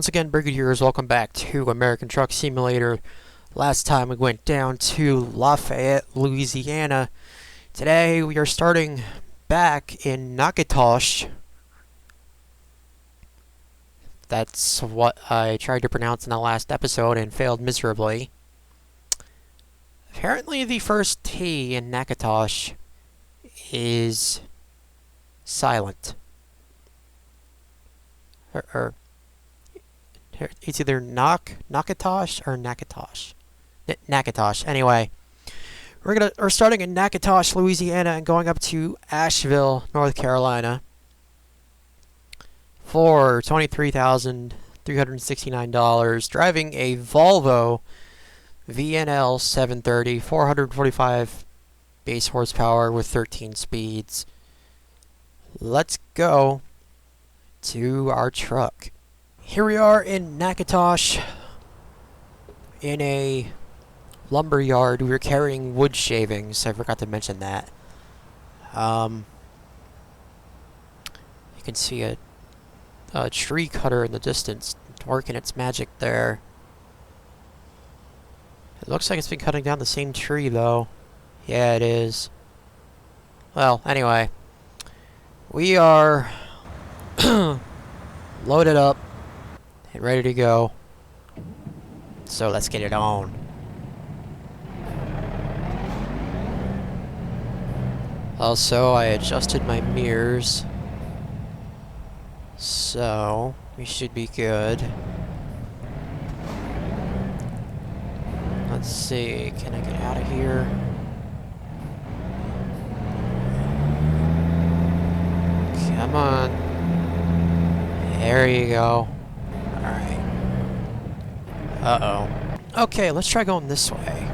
once again, Brigadiers, welcome back to American Truck Simulator. Last time we went down to Lafayette, Louisiana. Today we are starting back in Natchitoches. That's what I tried to pronounce in the last episode and failed miserably. Apparently the first T in Natchitoches is silent. It's either Natchitoches or Natchitoches. Natchitoches. Anyway, we're starting in Natchitoches, Louisiana, and going up to Asheville, North Carolina, for $23,369. Driving a Volvo VNL 730, 445 base horsepower with 13 speeds. Let's go to our truck. Here we are in Natchitoches in a lumber yard. We were carrying wood shavings. I forgot to mention that. You can see a tree cutter in the distance working its magic there. It looks like it's been cutting down the same tree though. Yeah, it is. Well, anyway, we are loaded up and ready to go. So let's get it on. Also, I adjusted my mirrors, so we should be good. Let's see, can I get out of here? Come on. There you go. Alright. Uh-oh. Okay, let's try going this way.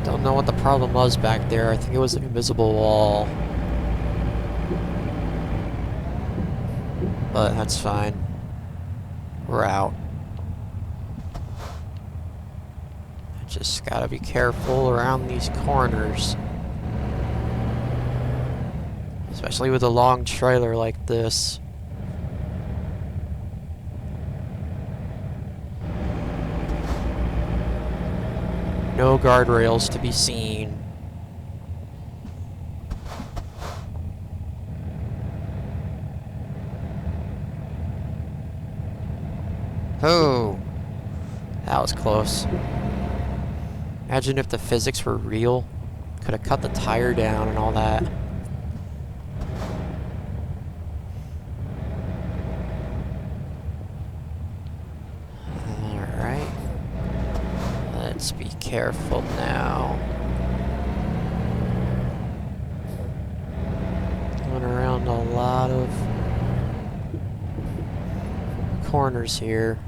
Don't know what the problem was back there. I think it was an invisible wall. But that's fine. We're out. I just gotta be careful around these corners. Especially with a long trailer like this. No guardrails to be seen. Oh, that was close. Imagine if the physics were real. Could have cut the tire down and all that. Alright. Let's be careful now. Going around a lot of corners here.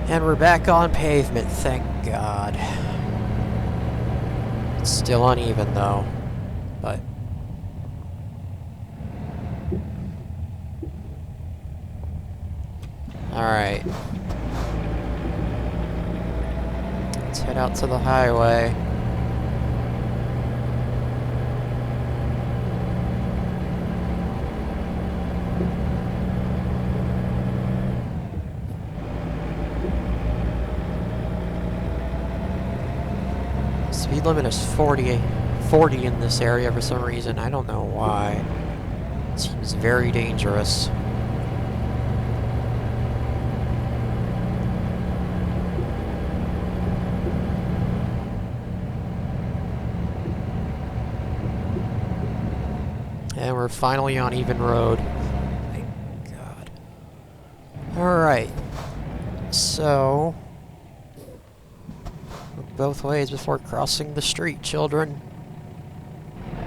And we're back on pavement, thank God. It's still uneven though, but alright. Let's head out to the highway. Speed limit is 40 in this area for some reason. I don't know why. It seems very dangerous. And we're finally on even road. Thank God. Alright. So... look both ways before crossing the street, children. I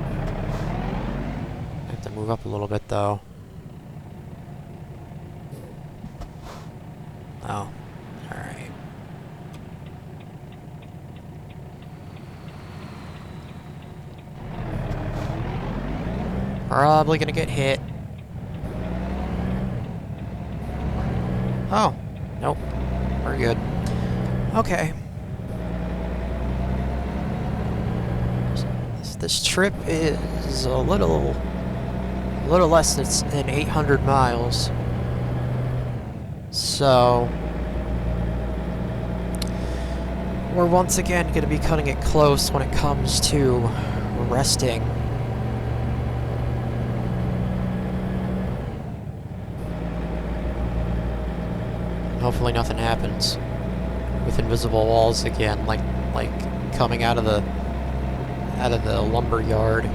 have to move up a little bit, though. Oh. Alright. Probably gonna get hit. Oh. Nope. We're good. Okay. This trip is a little less than 800 miles. So... we're once again going to be cutting it close when it comes to resting. Hopefully nothing happens with invisible walls again, like coming out of the lumber yard.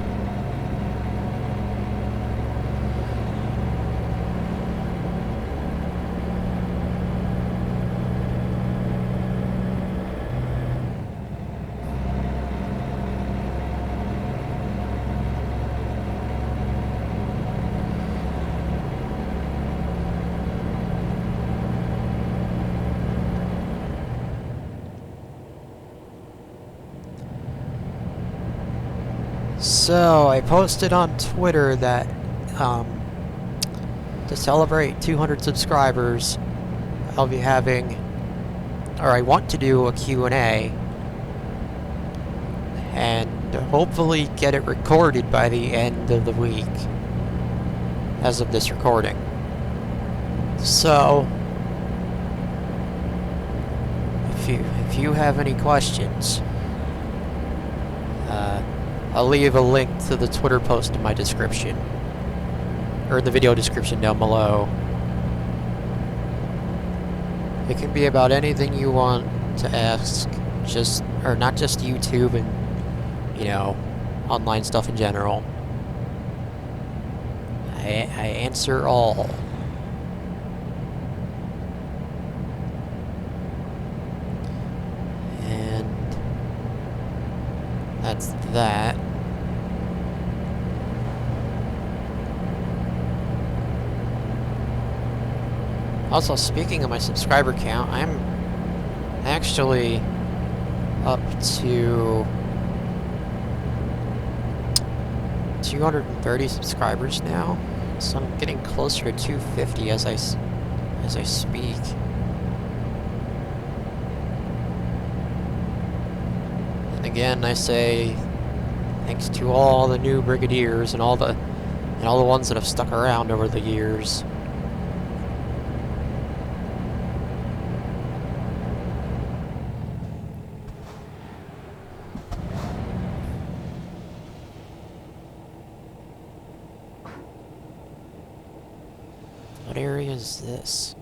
So, I posted on Twitter that, to celebrate 200 subscribers, I'll be having, or I want to do a Q&A, and hopefully get it recorded by the end of the week, as of this recording. So, if you have any questions, I'll leave a link to the Twitter post in my description, or in the video description down below. It can be about anything you want to ask, or not just YouTube and, you know, online stuff in general. I answer all. And that's that. Also, speaking of my subscriber count, I'm actually up to 230 subscribers now, so I'm getting closer to 250 as I speak. And again, I say thanks to all the new brigadiers and all the ones that have stuck around over the years. What area is this?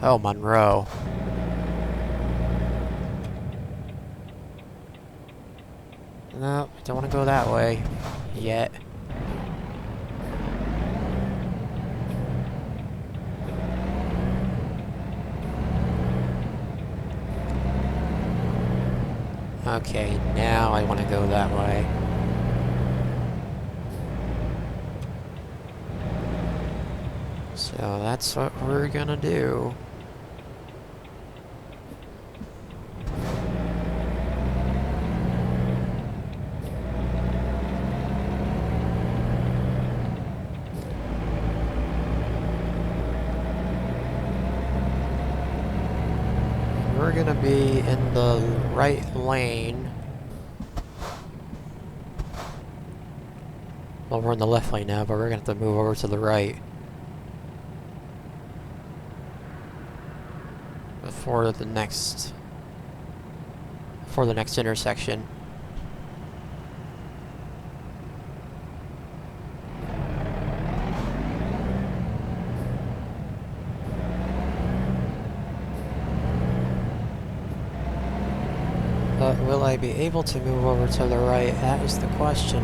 Oh, Monroe. No, I don't want to go that way yet. Okay, now I want to go that way. So that's what we're gonna do. We're gonna be in the right lane. Well, we're in the left lane now, but we're gonna have to move over to the right before the next intersection. But will I be able to move over to the right? That is the question.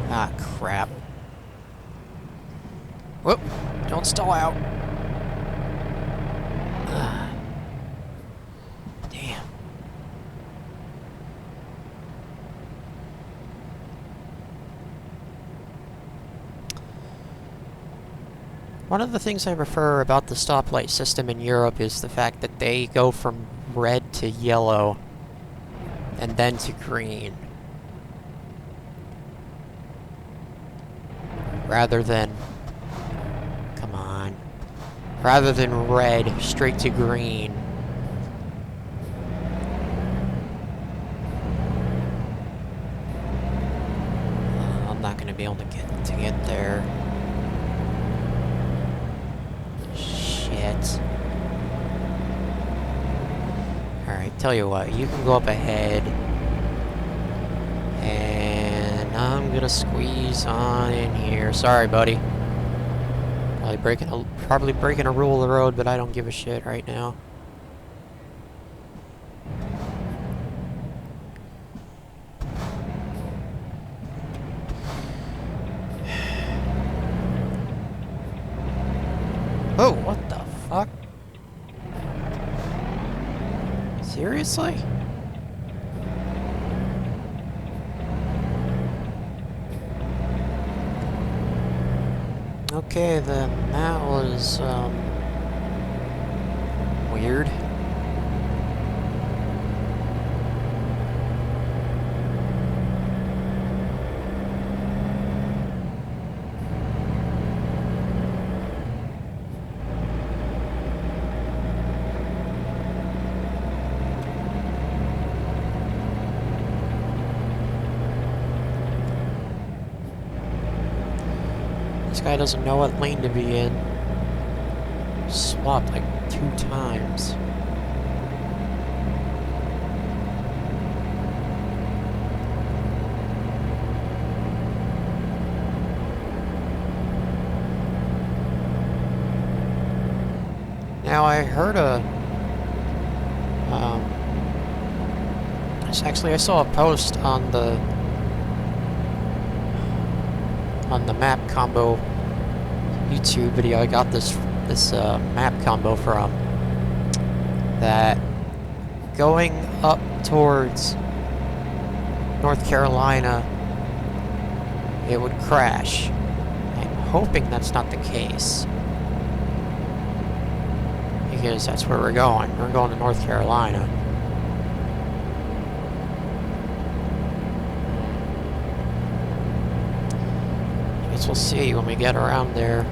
Ah, crap. Whoop! Don't stall out. Ah. Damn. One of the things I prefer about the stoplight system in Europe is the fact that they go from red to yellow and then to green. Rather than... Come on. Rather than red, straight to green. I'm not gonna be able to get there. Shit. Alright, tell you what, you can go up ahead. And I'm gonna squeeze on in here. Sorry, buddy. Probably breaking a rule of the road, but I don't give a shit right now. Oh, what the fuck? Seriously? Okay, then that was, weird. This guy doesn't know what lane to be in. Swapped like 2 times. Now I heard actually I saw a post on the map combo YouTube video I got this map combo from, that going up towards North Carolina it would crash. I'm hoping that's not the case, because that's where we're going. We're going to North Carolina. Guess we'll see when we get around there.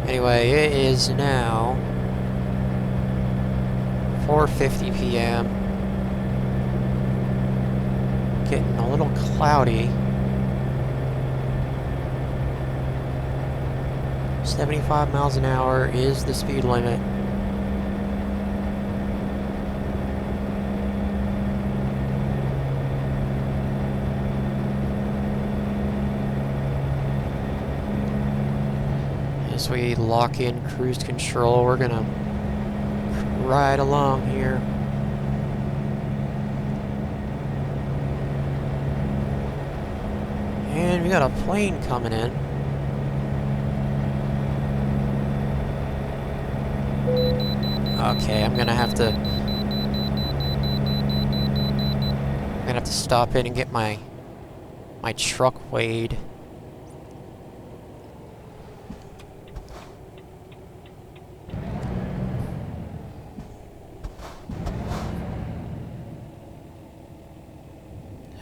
Anyway, it is now 4:50 p.m. Getting a little cloudy. 75 miles an hour is the speed limit. As we lock in cruise control, we're gonna ride along here. And we got a plane coming in. Okay, I'm gonna have to stop in and get my truck weighed.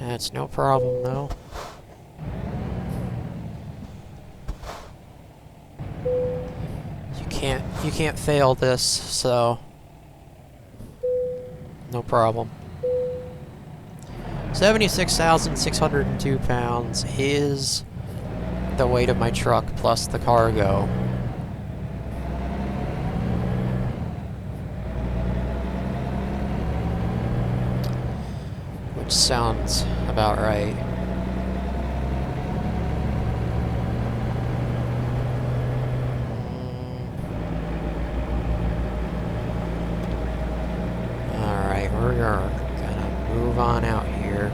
That's no problem though. You can't fail this, so no problem. 76,602 pounds is the weight of my truck plus the cargo. sounds about right. Alright, we're gonna move on out here.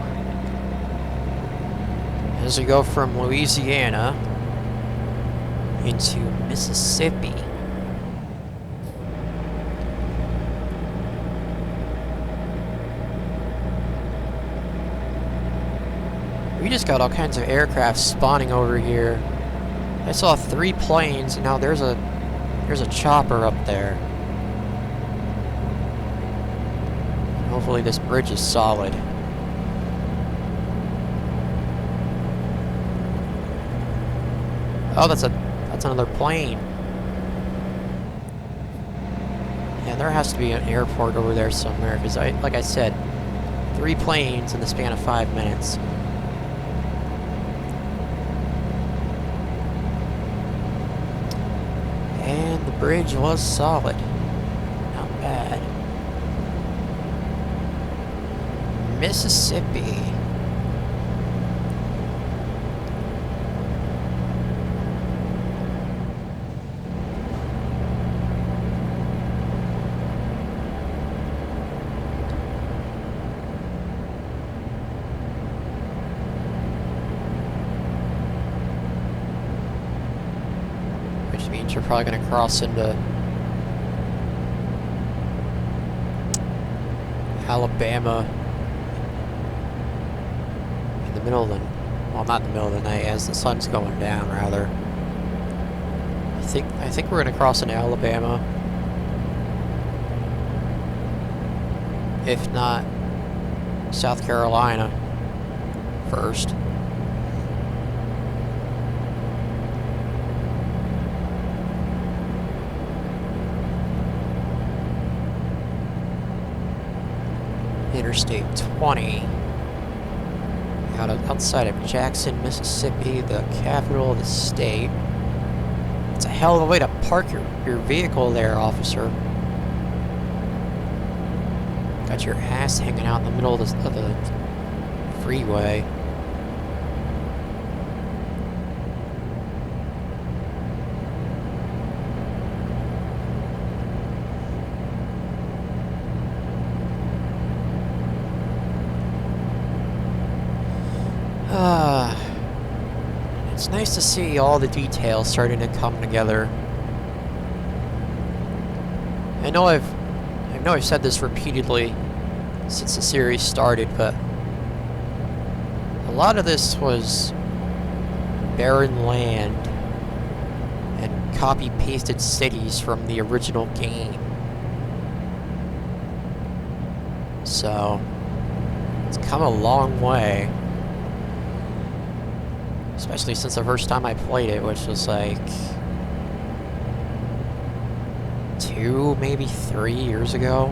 As we go from Louisiana into Mississippi. We just got all kinds of aircraft spawning over here. I saw 3 planes, and now there's a chopper up there. Hopefully this bridge is solid. Oh, that's another plane. Yeah, there has to be an airport over there somewhere, because like I said, 3 planes in the span of 5 minutes. And the bridge was solid. Not bad. Mississippi. Which means you're probably going to cross into Alabama in the middle of the, well, not in the middle of the night, as the sun's going down, rather. I think we're going to cross into Alabama. If not, South Carolina first. Interstate 20, outside of Jackson, Mississippi, the capital of the state. It's a hell of a way to park your vehicle there, officer. Got your ass hanging out in the middle of the freeway. It's nice to see all the details starting to come together. I know I've said this repeatedly since the series started, but a lot of this was barren land and copy-pasted cities from the original game. So it's come a long way. Especially since the first time I played it, which was like 2, maybe 3 years ago.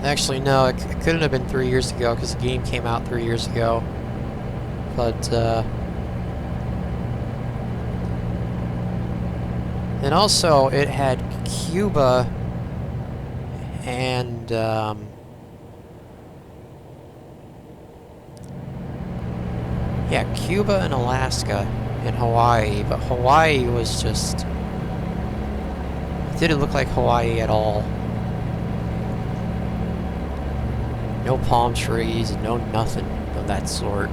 Actually, no, it couldn't have been 3 years ago because the game came out 3 years ago. But, and also, it had Cuba and, yeah, Cuba and Alaska and Hawaii, but Hawaii was just, it didn't look like Hawaii at all. No palm trees, no nothing of that sort.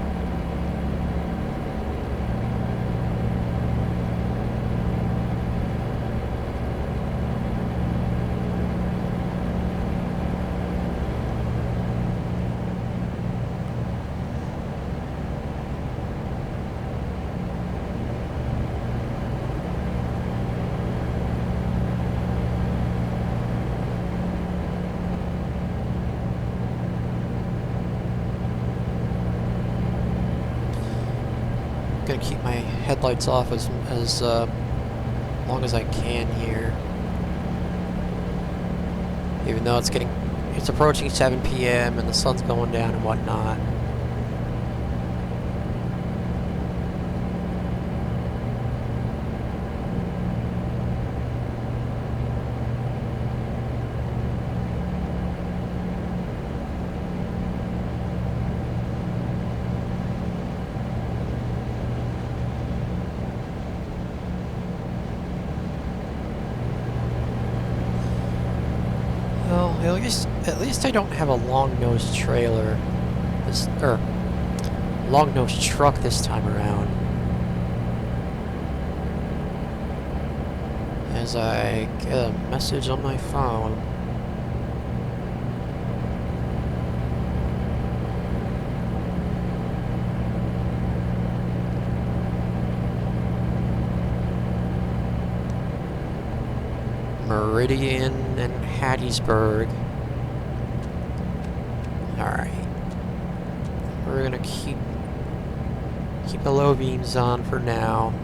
Gonna keep my headlights off as long as I can here. Even though it's approaching 7 p.m. and the sun's going down and whatnot. At least I don't have a long-nosed trailer. Long-nosed truck this time around. As I get a message on my phone. Meridian and Hattiesburg. Alright. We're gonna keep the low beams on for now.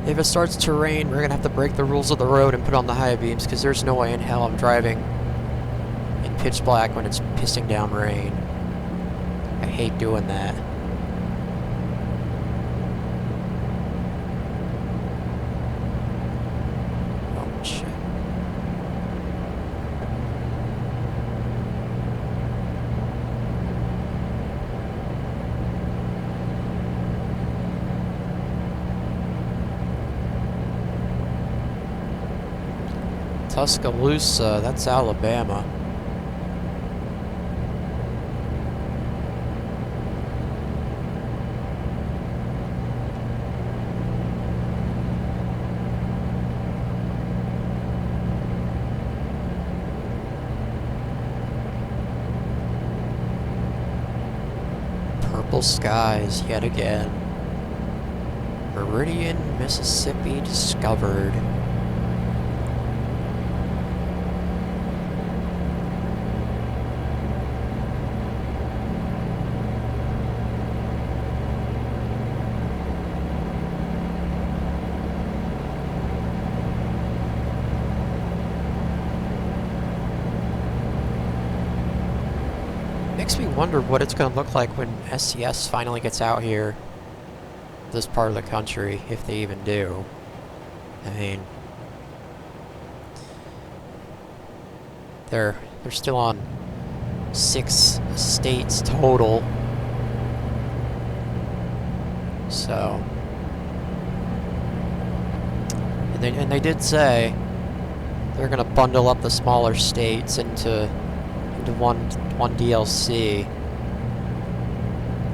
If it starts to rain, we're gonna have to break the rules of the road and put on the high beams, because there's no way in hell I'm driving in pitch black when it's pissing down rain. I hate doing that. Oh, shit. Tuscaloosa, that's Alabama. Purple skies yet again. Meridian, Mississippi discovered. Makes me wonder what it's going to look like when SCS finally gets out here, this part of the country, if they even do. I mean, they're still on 6 states total, so, and they did say they're going to bundle up the smaller states into one DLC.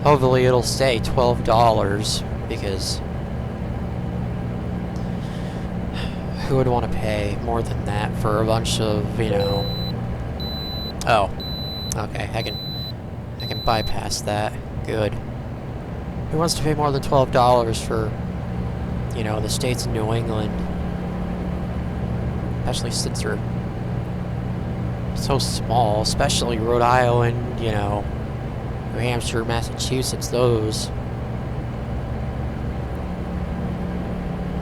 Hopefully it'll stay $12, because who would want to pay more than that for a bunch of, you know... Oh, okay, I can bypass that. Good. Who wants to pay more than $12 for, you know, the states in New England? Especially since they're so small, especially Rhode Island, you know, New Hampshire, Massachusetts, those.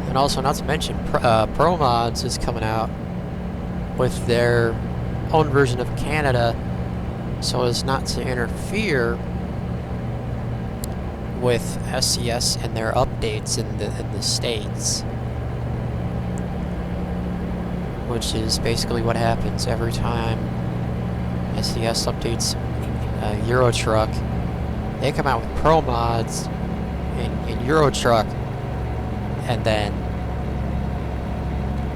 And also, not to mention, Pro Mods is coming out with their own version of Canada, so as not to interfere with SCS and their updates in the States. Which is basically what happens every time SCS updates Euro Truck. They come out with Pro Mods in Euro Truck, and then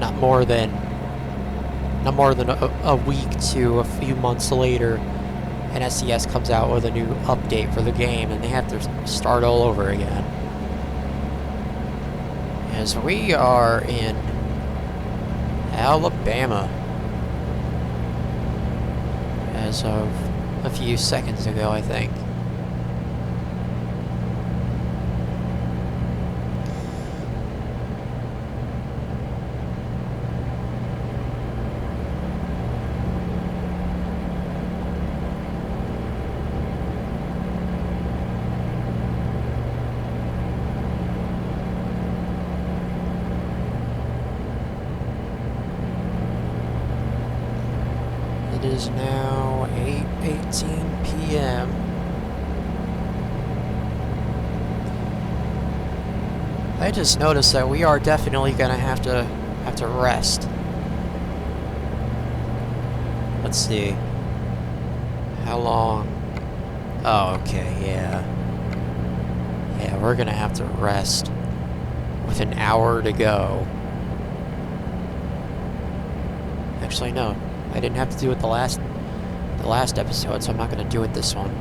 not more than a week to a few months later, and SCS comes out with a new update for the game, and they have to start all over again. As we are in Alabama, as of a few seconds ago, I think. It is now 8:18 p.m. I just noticed that we are definitely gonna have to rest. Let's see. How long? Oh, okay, yeah. Yeah, we're gonna have to rest with an hour to go. Actually, no. I didn't have to do it the last episode, so I'm not going to do it this one.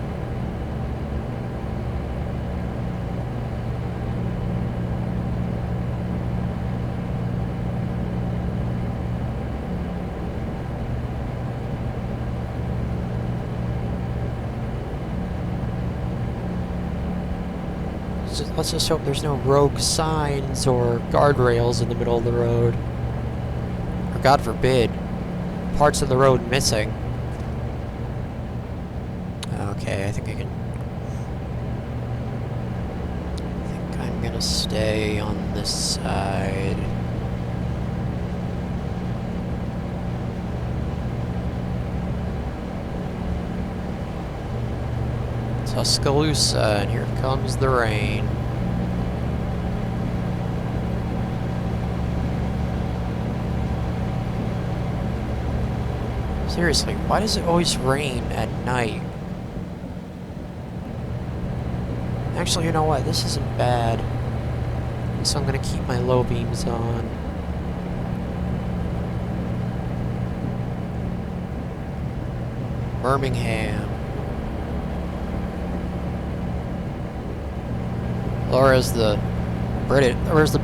Let's just hope there's no rogue signs or guardrails in the middle of the road. Or God forbid, parts of the road missing. Okay, I think I'm gonna stay on this side. Tuscaloosa, and here comes the rain. Seriously, why does it always rain at night? Actually, you know what? This isn't bad. So I'm gonna keep my low beams on. Birmingham. Or as the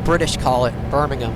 British call it, Birmingham.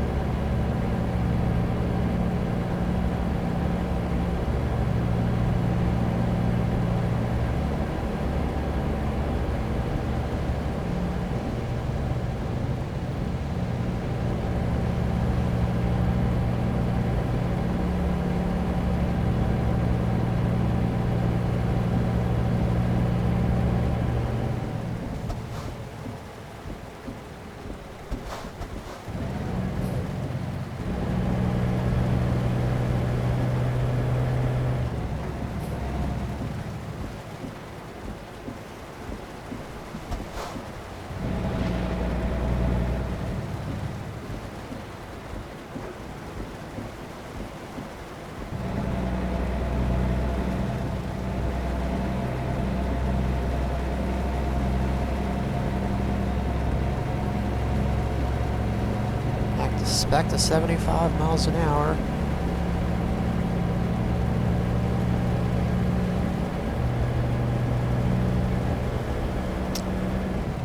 Back to 75 miles an hour.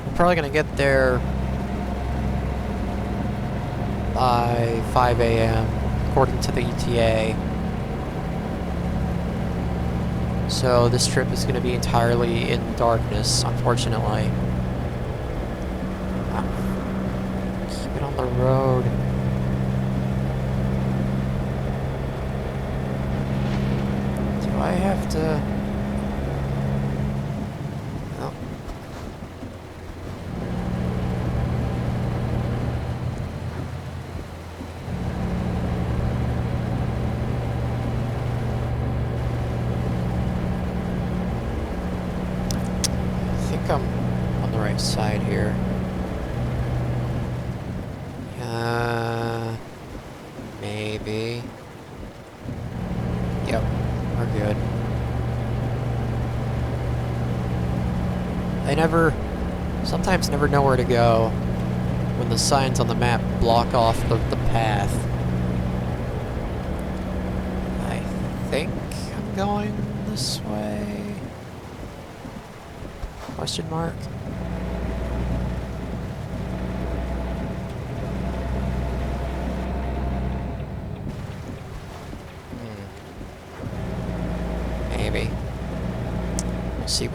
We're probably gonna get there by 5 a.m. according to the ETA. So this trip is gonna be entirely in darkness, unfortunately. Keep it on the road. I have to... Oh. I think I'm on the right side here. Maybe. Yep. We're good. Sometimes never know where to go when the signs on the map block off the path. I think I'm going this way? Question mark? Maybe.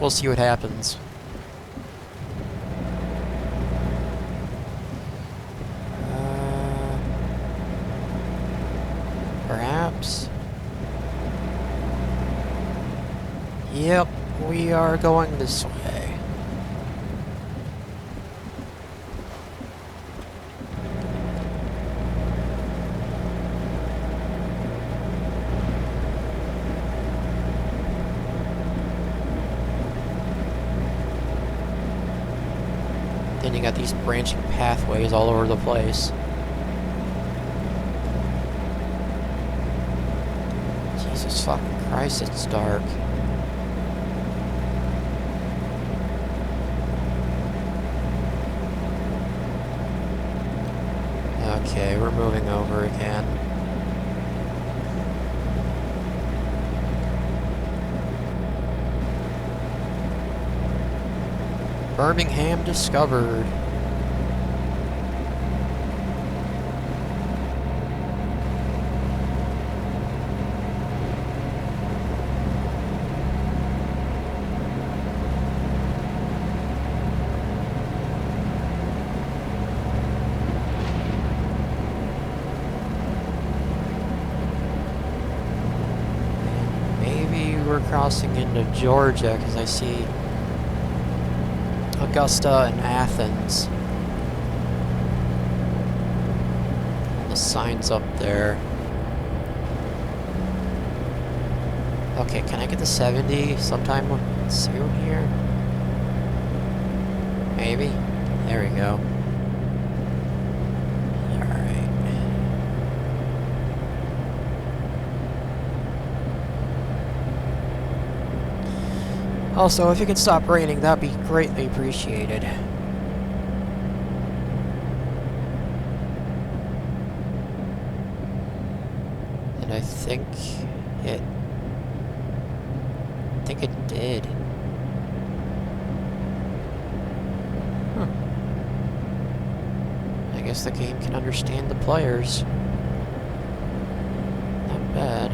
We'll see what happens. Perhaps. Yep, we are going this way. Then you got these branching pathways all over the place. Jesus fucking Christ, it's dark. Okay, we're moving over again. Birmingham discovered. We're crossing into Georgia because I see Augusta and Athens. The signs up there. Okay, can I get to 70 sometime soon here? Maybe? There we go. Also, if you could stop raining, that'd be greatly appreciated. And I think it did. I guess the game can understand the players. Not bad.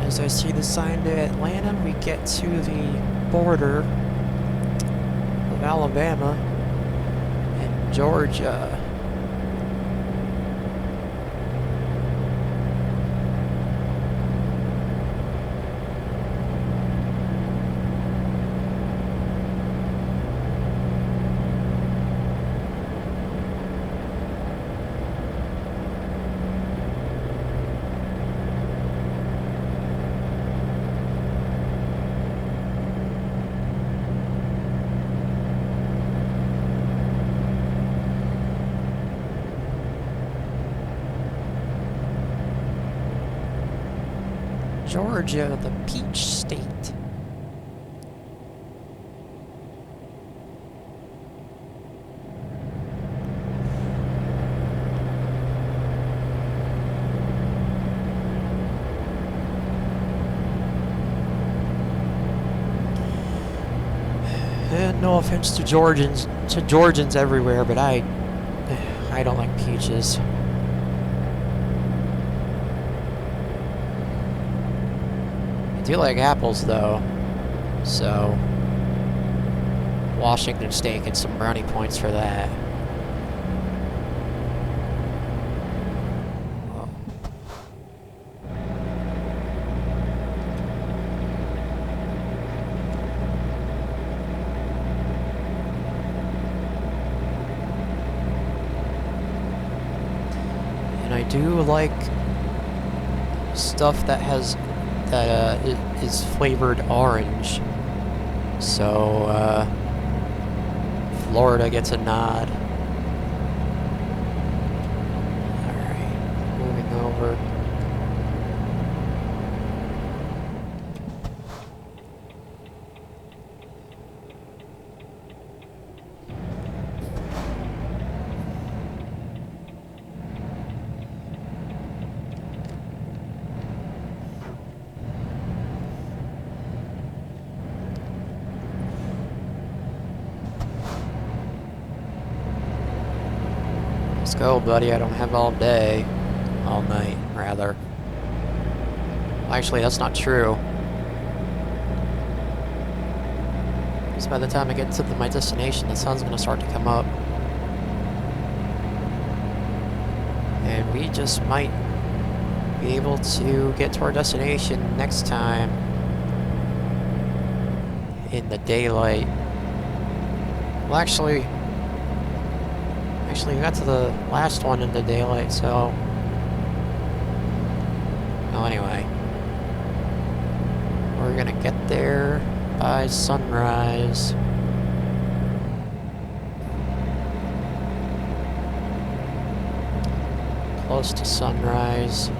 As I see the sign to Atlanta, we get to the border of Alabama and Georgia. Georgia, the Peach State. And no offense to Georgians everywhere, but I don't like peaches. I do like apples though, so Washington State gets some brownie points for that. do like stuff that has is flavored orange. So Florida gets a nod. Alright, moving over. Let's go, buddy. I don't have all day. All night, rather. Actually, that's not true. Because by the time I get to my destination, the sun's going to start to come up. And we just might be able to get to our destination next time in the daylight. Well, actually, we got to the last one in the daylight, so... Well, anyway. We're gonna get there by sunrise. Close to sunrise.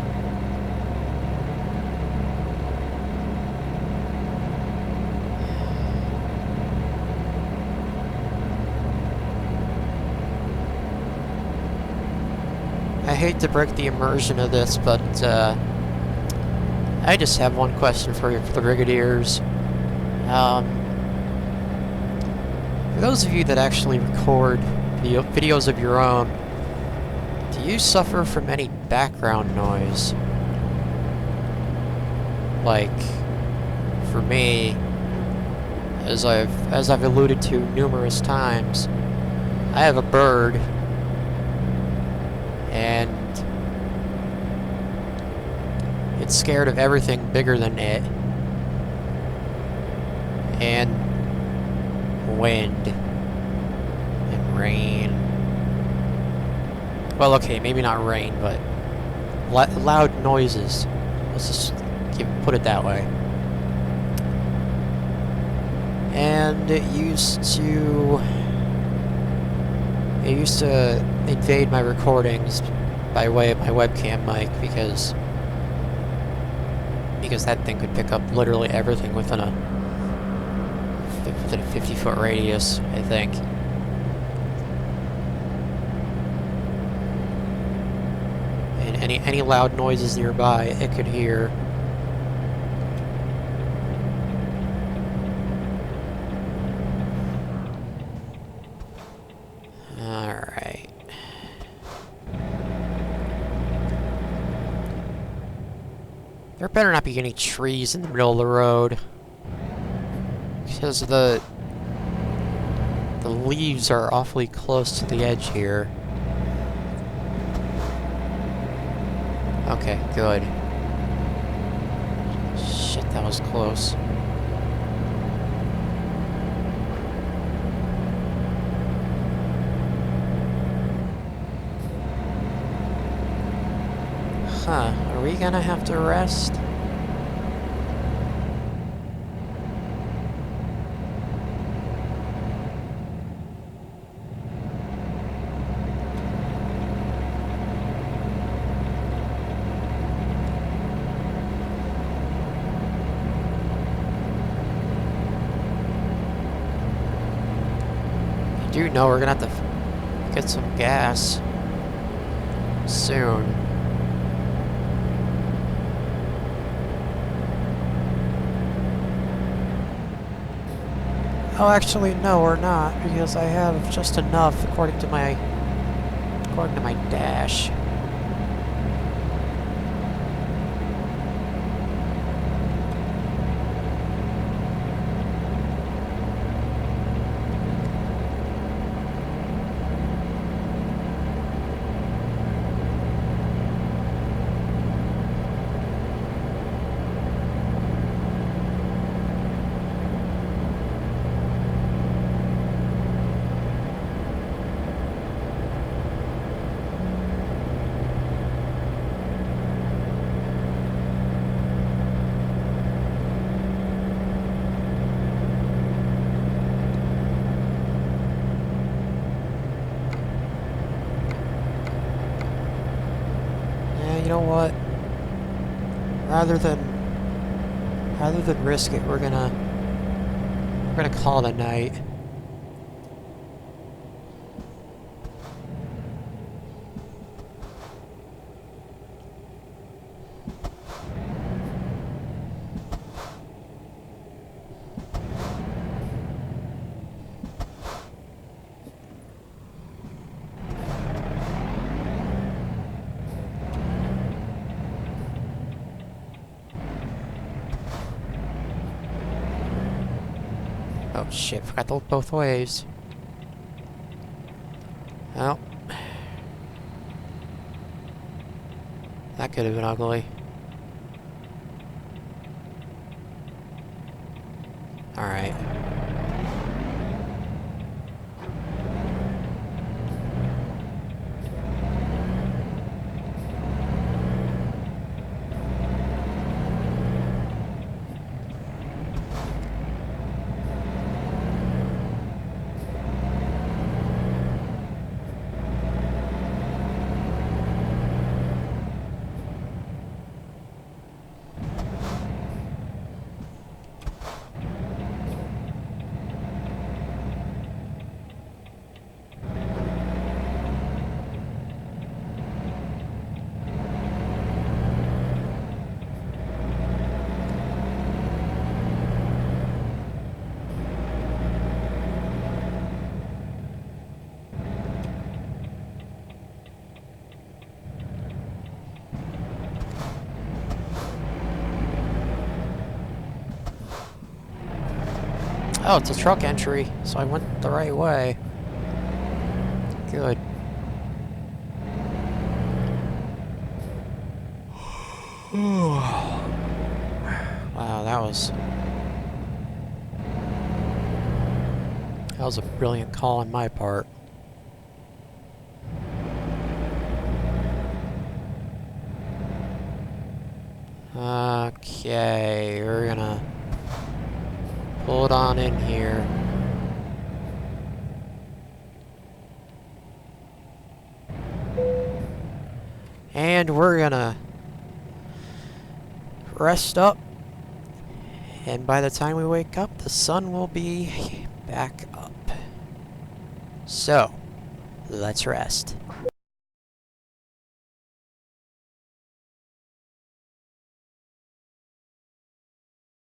I hate to break the immersion of this, but I just have one question for you, for the Brigadiers. For those of you that actually record videos of your own, do you suffer from any background noise? Like, for me, as I've alluded to numerous times, I have a bird, and it's scared of everything bigger than it. And wind and rain. Well, okay, maybe not rain, but loud noises. Let's just put it that way. And it used to invade my recordings by way of my webcam mic, because that thing could pick up literally everything within a 50-foot radius, I think. And any loud noises nearby, it could hear. Alright. There better not be any trees in the middle of the road, because the leaves are awfully close to the edge here. Okay, good. Shit, that was close. Huh, are we gonna have to rest? I do know we're gonna have to get some gas soon. Oh, actually, no, we're not, because I have just enough according to my dash. know what? Rather than risk it, we're gonna call it a night. Oh shit, forgot to look both ways. Well, that could have been ugly. Alright. Oh, it's a truck entry, so I went the right way. Good. Wow, that was a brilliant call on my part. Okay, we're gonna pull it on in here. And we're gonna rest up. And by the time we wake up, the sun will be back up. So, let's rest.